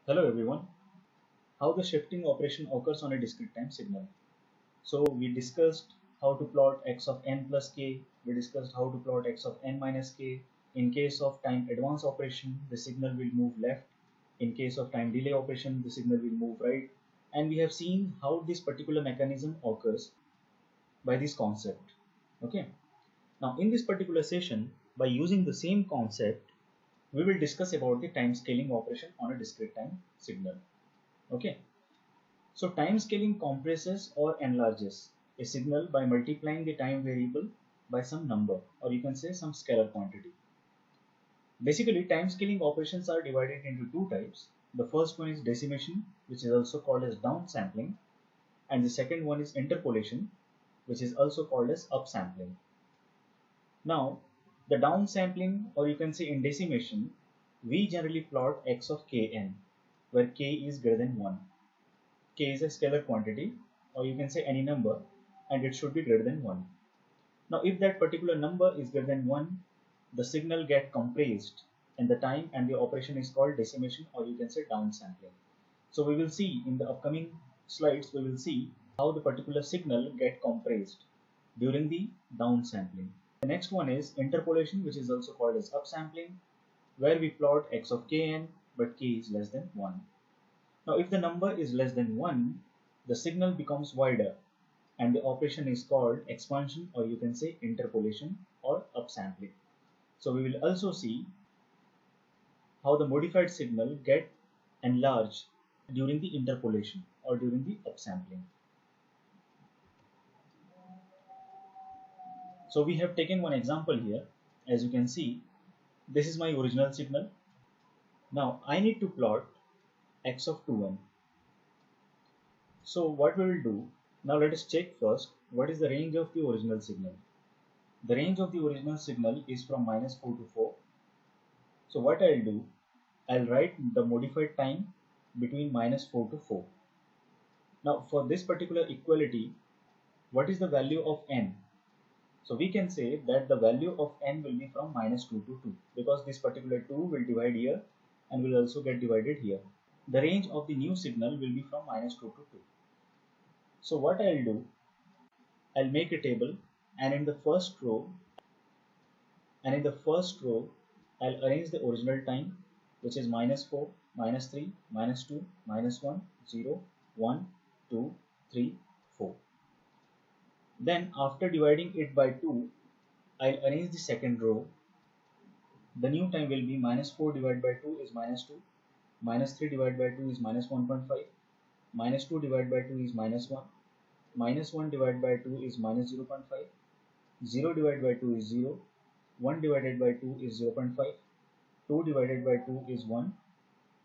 Hello everyone. How the shifting operation occurs on a discrete time signal. So we discussed how to plot x of n plus k. We discussed how to plot x of n minus k. In case of time advance operation, the signal will move left. In case of time delay operation, the signal will move right. And we have seen how this particular mechanism occurs by this concept. Okay. Now in this particular session, by using the same concept, we will discuss about the time scaling operation on a discrete time signal. Okay. So time scaling compresses or enlarges a signal by multiplying the time variable by some number, or you can say some scalar quantity. Basically, time scaling operations are divided into two types. The first one is decimation, which is also called as downsampling, and the second one is interpolation, which is also called as upsampling. Now, the downsampling, or you can say in decimation, we generally plot x of kn, where k is greater than 1. K is a scalar quantity, or you can say any number, and it should be greater than 1. Now if that particular number is greater than 1, the signal gets compressed and the time and the operation is called decimation, or you can say downsampling. So we will see in the upcoming slides, we will see how the particular signal gets compressed during the downsampling. The next one is interpolation, which is also called as upsampling, where we plot x of kn but k is less than 1. Now if the number is less than 1, the signal becomes wider and the operation is called expansion, or you can say interpolation or upsampling. So we will also see how the modified signal get enlarged during the interpolation or during the upsampling. So we have taken one example here. As you can see, this is my original signal. Now I need to plot x of 2n. So what we will do, now let us check first what is the range of the original signal. The range of the original signal is from -4 to 4. So what I'll do, I'll write the modified time between -4 to 4. Now for this particular equality, what is the value of n? So we can say that the value of n will be from -2 to 2, because this particular 2 will divide here and will also get divided here. The range of the new signal will be from -2 to 2. So what I'll do, I'll make a table, and in the first row, I'll arrange the original time, which is -4, -3, -2, -1, 0, 1, 2, 3, 4. Then after dividing it by 2, I'll arrange the second row. The new time will be -4 divided by 2 is -2, -3 divided by 2 is -1.5, -2 divided by 2 is -1, -1 divided by 2 is -0.5, 0 divided by 2 is 0, 1 divided by 2 is 0.5, 2 divided by 2 is 1,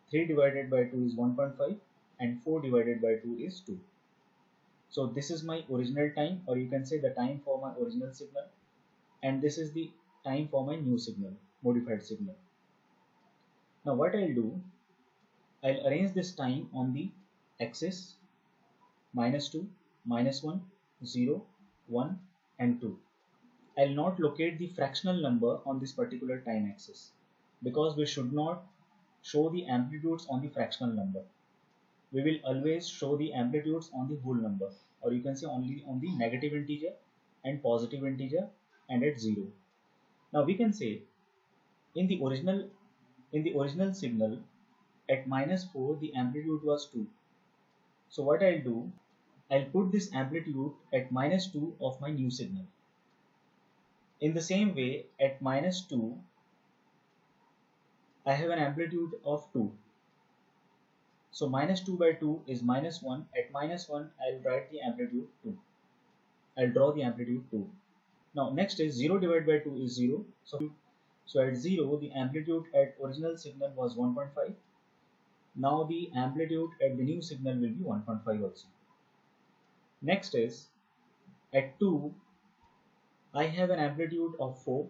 3 divided by 2 is 1.5, and 4 divided by 2 is 2. So this is my original time, or you can say the time for my original signal, and this is the time for my new signal, modified signal. Now what I'll do, I'll arrange this time on the axis -2, -1, 0, 1, and 2. I'll not locate the fractional number on this particular time axis, because we should not show the amplitudes on the fractional number. We will always show the amplitudes on the whole number, or you can say only on the negative integer and positive integer and at 0. Now we can say in the original signal at -4 the amplitude was 2. So what I'll do, I'll put this amplitude at -2 of my new signal. In the same way, at -2 I have an amplitude of 2. So -2 by 2 is -1. At -1 I'll write the amplitude 2. I'll draw the amplitude 2. Now next is 0 divided by 2 is 0. So at 0 the amplitude at original signal was 1.5. Now the amplitude at the new signal will be 1.5 also. Next is at 2 I have an amplitude of 4.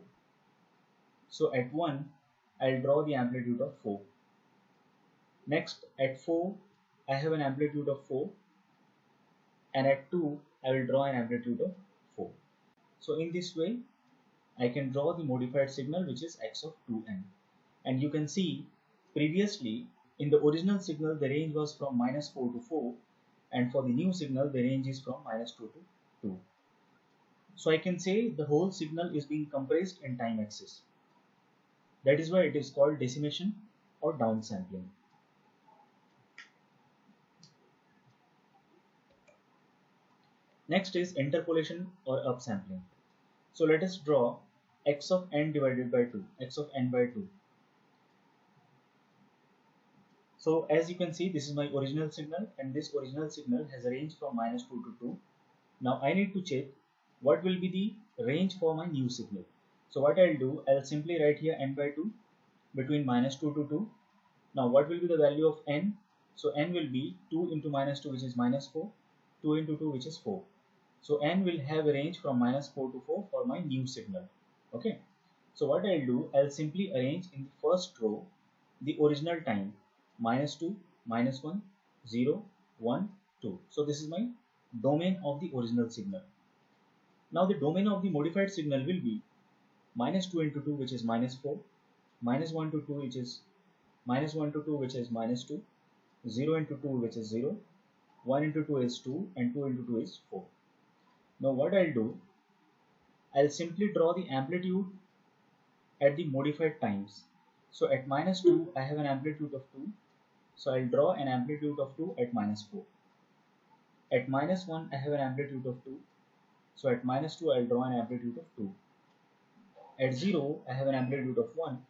So at 1 I'll draw the amplitude of 4. Next at 4 I have an amplitude of 4, and at 2 I will draw an amplitude of 4. So in this way I can draw the modified signal, which is x of 2n. And you can see previously In the original signal, the range was from -4 to 4, and for the new signal, the range is from -2 to 2. So I can say the whole signal is being compressed in time axis. That is why it is called decimation or downsampling. Next is interpolation or upsampling. So let us draw x of n divided by 2, x of n by 2. So as you can see, this is my original signal, and this original signal has a range from -2 to 2. Now I need to check what will be the range for my new signal. So what I'll do, I'll simply write here n by 2 between -2 to 2. Now what will be the value of n? So n will be 2 into -2, which is -4, 2 into 2, which is 4. So n will have a range from -4 to 4 for my new signal. Okay. So what I'll do, I'll simply arrange in the first row the original time, -2, -1, 0, 1, 2. So this is my domain of the original signal. Now the domain of the modified signal will be -2 into 2, which is -4, -1 to 2, which is -1 to 2, which is -2, 0 into 2, which is 0, 1 into 2 is 2, and 2 into 2 is 4. Now what I'll do, I'll simply draw the amplitude at the modified times. So at -2, I have an amplitude of 2. So I'll draw an amplitude of 2 at -4. At -1, I have an amplitude of 2. So at -2, I'll draw an amplitude of 2. At 0, I have an amplitude of 1.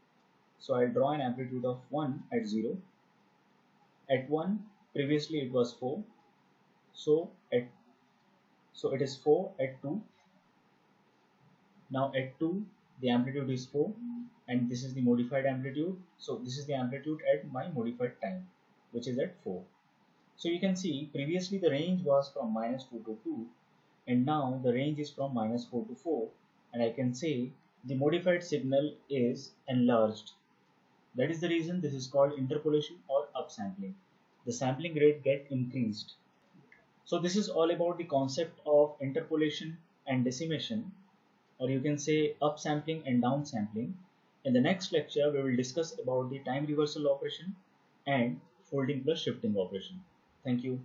So I'll draw an amplitude of 1 at 0. At 1, previously it was 4. So it is 4 at 2. Now at 2, the amplitude is 4, and this is the modified amplitude. So this is the amplitude at my modified time, which is at 4. So you can see previously the range was from -2 to 2, and now the range is from -4 to 4, and I can say the modified signal is enlarged. That is the reason this is called interpolation or upsampling. The sampling rate gets increased. So this is all about the concept of interpolation and decimation, or you can say upsampling and downsampling. In the next lecture, we will discuss about the time reversal operation and folding plus shifting operation. Thank you.